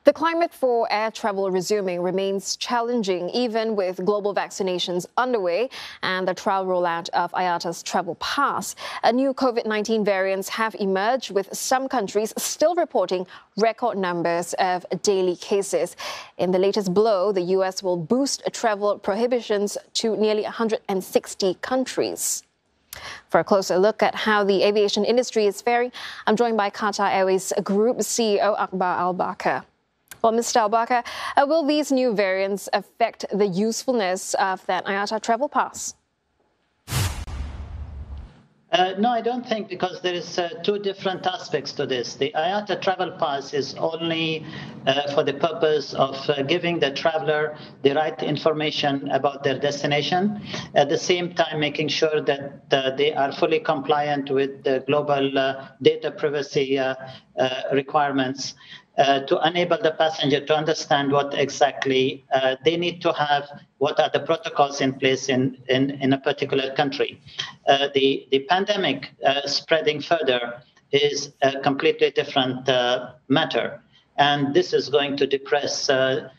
The climate for air travel resuming remains challenging even with global vaccinations underway and the trial rollout of IATA's Travel Pass. New COVID-19 variants have emerged, with some countries still reporting record numbers of daily cases. In the latest blow, the US will boost travel prohibitions to nearly 160 countries. For a closer look at how the aviation industry is faring, I'm joined by Qatar Airways Group CEO Akbar Al Baker. Well, Mr. Al Baker, will these new variants affect the usefulness of that IATA Travel Pass? No, I don't think, because there is two different aspects to this. The IATA Travel Pass is only for the purpose of giving the traveler the right information about their destination, at the same time making sure that they are fully compliant with the global data privacy requirements. To enable the passenger to understand what exactly they need to have, what are the protocols in place in a particular country. The pandemic spreading further is a completely different matter. And this is going to depress the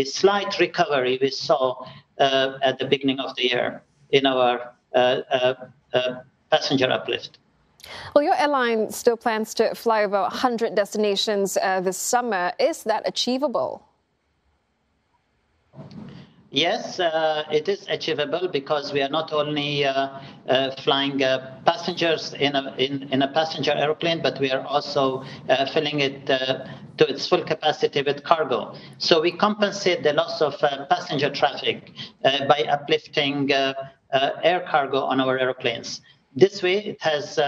slight recovery we saw at the beginning of the year in our passenger uplift. Well, your airline still plans to fly over 100 destinations this summer. Is that achievable? Yes, it is achievable, because we are not only flying passengers in a passenger airplane, but we are also filling it to its full capacity with cargo. So we compensate the loss of passenger traffic by uplifting air cargo on our airplanes. This way, it has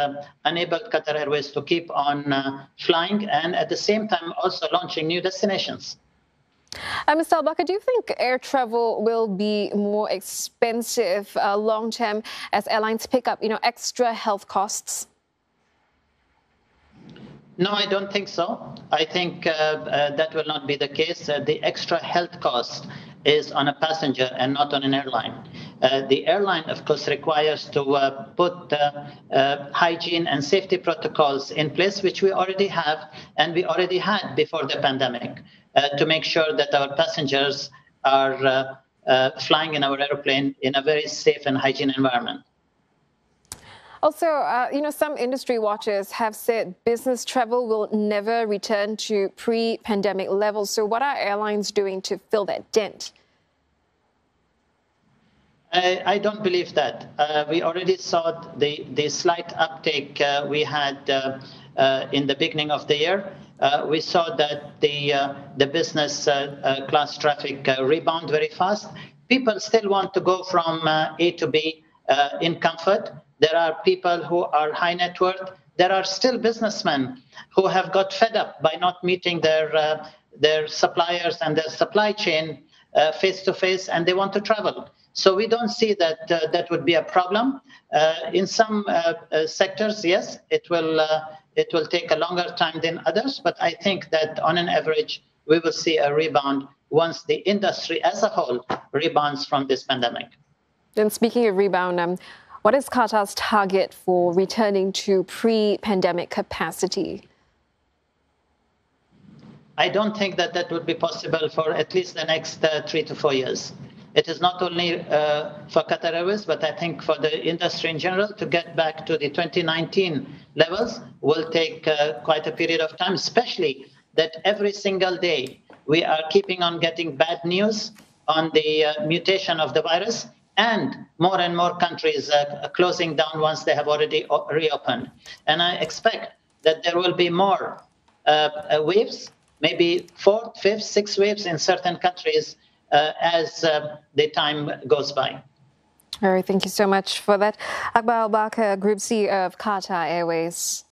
enabled Qatar Airways to keep on flying and at the same time also launching new destinations. Mr. Al Baker, do you think air travel will be more expensive long term as airlines pick up, extra health costs? No, I don't think so. I think that will not be the case. The extra health cost is on a passenger and not on an airline. The airline, of course, requires to put hygiene and safety protocols in place, which we already have and we already had before the pandemic, to make sure that our passengers are flying in our airplane in a very safe and hygiene environment. Also, some industry watchers have said business travel will never return to pre-pandemic levels. So what are airlines doing to fill that dent? I don't believe that. We already saw the slight uptake we had in the beginning of the year. We saw that the business class traffic rebound very fast. People still want to go from A to B in comfort. There are people who are high net worth. There are still businessmen who have got fed up by not meeting their suppliers and their supply chain face to face, and they want to travel. So we don't see that that would be a problem. In some sectors, yes, it will take a longer time than others, but I think that on an average, we will see a rebound once the industry as a whole rebounds from this pandemic. Then speaking of rebound, what is Qatar's target for returning to pre-pandemic capacity? I don't think that that would be possible for at least the next 3 to 4 years. It is not only for Qatar Airways, but I think for the industry in general, to get back to the 2019 levels will take quite a period of time, especially that every single day we are keeping on getting bad news on the mutation of the virus, and more countries closing down once they have already reopened. And I expect that there will be more waves, maybe 4th, 5th, 6th waves in certain countries as the time goes by. All right, thank you so much for that. Akbar Al Baker, Group CEO of Qatar Airways.